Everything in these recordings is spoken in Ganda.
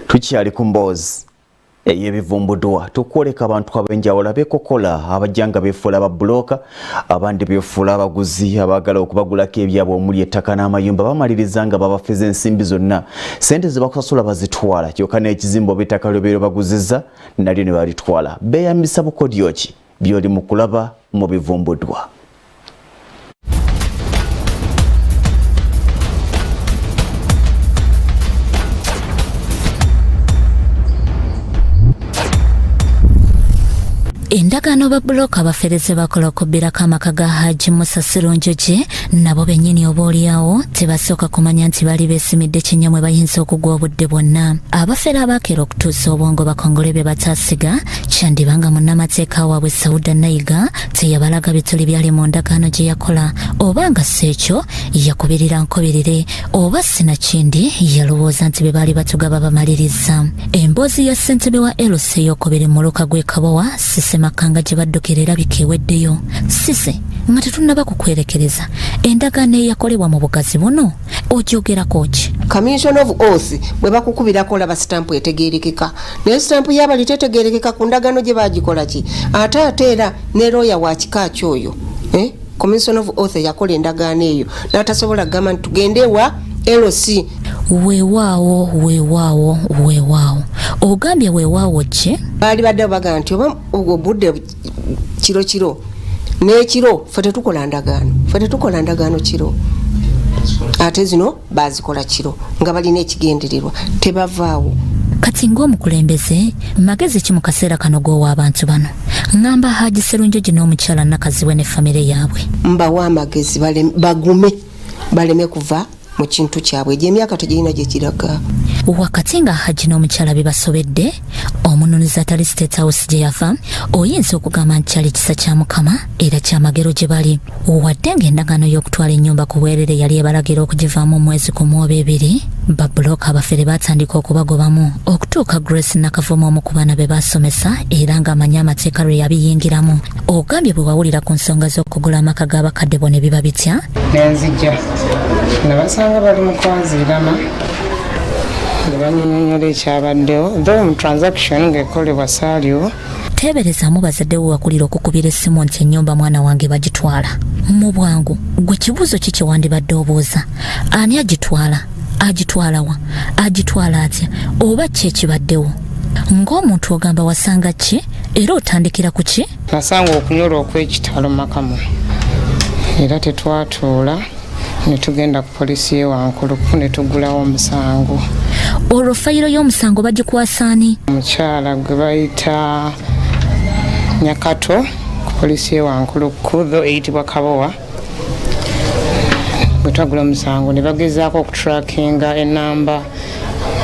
Tukyali ku mboozi ey'ebivumbuddwa tukwoleka abantu ab'enjawulo abeekokola abajjanga beefuula ababulooka abandi beefuula abaguzi abaagala okubagulako ebyabwe omuli ettaka n'amayumba bamaliriza nga babafiza ensimbi zonna ssente ze bakusasula bazitwala kyokka n'ekizimbe oba ettaka lyobeera baguzizza nalyo ne balitwala beeyambisa bukodyo ki by'oli mu kulaba mu bivumbuddwa. Endagaano ba bulooka abafereze bakola okubbirako amaka ga Haji Musa Sirunjoje nabo bennyini oboolyawo tebasooka kumanya nti bali beesimidde kinyamwe bayinza okugwa obudde bwonna. Abafere abaakera okutuusa obwongo bakongole be bataasiga kyandibanga munnamateeka waabwe Sauda Nayiga teyabalaga bituli byali mu ndagaano gye yakola obanga si ekyo yakubirira nkobirire oba sinakindi yalowooza nti be baali batugaba bamaliriza. Emboozi ya ssentebe wa LC ey'okubiri mu luka gw'e Kabowa Makanga gye baddukira erabika eweddeyo. Sise nga tetunnaba kukwerekereza endagaano eyakolebwa mu bugazi buno ogyogerako ki? Commission of Oath bwe bakukubirako olaba sitampu etegeerekeka naye sitampu y'abali tetegeerekeka ku ndagaano gye baagikola ki ate era ne looya wa kika kyoyo Commission of Oath yakola endagaano eyo n'atasobola kugamba nti tugende wa LC. Weewaawo ogambye weewaawo ki? Baali badde bagamba nti oba obudde kiro n'ekiro ffe tetukola ndagaano kiro ate zino baazikola kiro nga balina ekigendererwa tebavaawo. Kati ng'omukulembeze magezi ki mu kaseera kano g'owa abantu bano? Ngamba Haji Sserunjoje n'omukyala Nakazi we ne famire yaabwe. Mbawa amagezi bagume baleme kuva mu kintu kyabwe egy'emyaka tegirina gye kiraga. Wakati nga Haji n'omukyala be basobedde omununuzi atali State House gye yava oyinza okugamba nti kyali kisa kya Mukama era kyamagero gye bali wadde ng'endagaano y'okutwala ennyumba ku bwerere yali ebalagira okugivaamu omwezi ku Mwobeebiri babulooka abafere baatandika okubagobamu okutuuka Grace Nakavuma omu ku baana be baasomesa era ng'amanyi amateeka lwe yabiyingiramu. Ogambye bwe wawulira ku nsonga z'okugula amaka g'abakadde bo ne biba bitya? Nenzijja nabasanga bali mu kwanziirama ne bannyonnyola ekyabaddewo though mu transaction ng'ekolebwa saaliwo. Teeberezaamu bazadde we wakulira okukubira essimu nti ennyumba mwana wange bagitwala mu bwangu. Gwe kibuuzo ki kye wandibadde obuuza? Ani agitwala? Agitwala wa? Agitwala atya? Oba ki ekibaddewo? Ng'omuntu ogamba wasanga ki era otandikira ku ki? Nasanga okunyola okw'ekitalo makamu era tetwatuula ne tugenda ku poliisi y'e Wankuluku ne tugulawo omusango. Olwo fayiro y'omusango bagikwasa ani? Omukyala gwe bayita Nyakato ku poliisi y'e Wankuluku tho eyitibwa Kabowa. Bwe twagula omusango ne bagezaako okutrackinga ennamba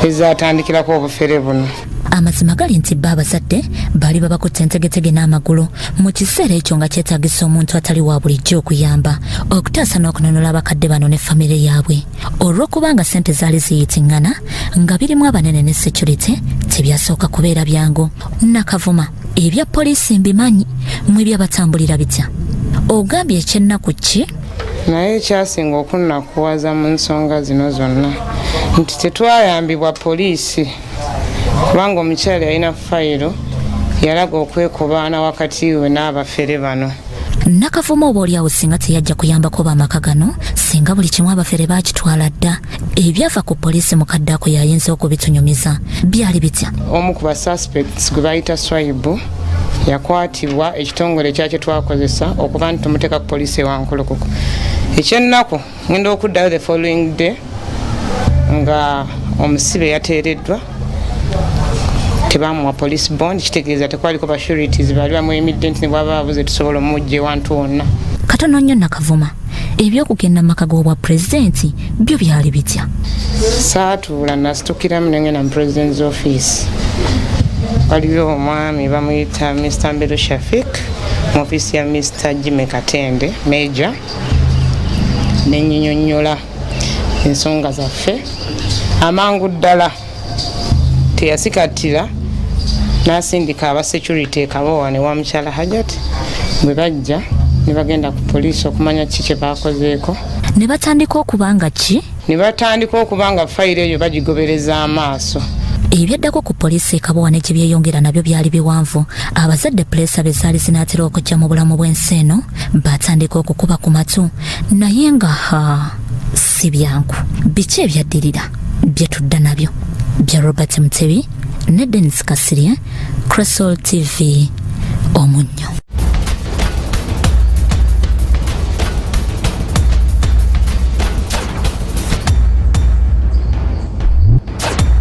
ezaatandikirako obufere buno. Amazima gali nti abazadde baali babakutte entegetege n'amagulu mu kiseera ekyo nga kyetaagisa omuntu atali wa bulijjo okuyamba okutaasa n'okunonola abakadde bano ne famire yaabwe. Olw'okubanga ssente zaali ziyitiŋŋana nga birimu abanene ne security tebyasooka kubeera byangu. Nakavuma ebya poliisi mbimanyi mu ebyabatambulira bitya? Ogambye ekyennaku ki? Naye ekyasinga okunnakuwaza mu nsonga zino zonna nti tetwayambibwa poliisi kubanga omukyala yalina fayiro yalaga okwekubaana wakati we n'abafere bano. Nakavuma oba oliawo singa teyajja kuyambako bamaka gano singa buli kimu abafere bakitwala dda ebyava ku poliisi mukadde ako yayinza okubitunyumiza byali bitya? Omu ku basuspects gwe bayita Swaibu yakwatibwa ekitongole kyakyo twakozesa okuba nti tumuteeka ku poliisi e Wankuluku. Ekyennaku ngenda okuddayo the following day nga omusibe yateereddwa tebamuwa police bond kitegeeza tekwaliko ba sureties baali bamuyimidde nti ne bwaba babuze tusobola omujja ewantu wonna. Katono nnyo Nakavuma ebyokugenda mu maka g'obwa pulezidenti byo byali bitya? Saatuula nasitukiramu nengenda mu president's office. Waliwo omwami bamuyita Mr. Mbero Shafik mu office ya Mr. Jimmy Katende Major nenyinyonnyola ensonga zaffe amangu ddala teyasikatira n'asindika aba security Kabowa ne wa mukyala Hajati bwe bajja ne bagenda ku poliisi okumanya ki kye baakozeeko. Ne batandika okubanga ki? Ne batandika okubanga fayiro eyo bagigobereza amaaso. ebyaddako ku poliisi ekabowa ne gye byeyongera nabyo byali biwanvu. Abazadde pulesa be zaali zinaatera okujja mu bulamu bw'ensi eno batandika okukuba ku matu naye nga si byangu. Biki ebyaddirira bye tudda nabyo? Bya Robert Mutebi ne Dennis Kasirye, Cressol TV, Omunnyo.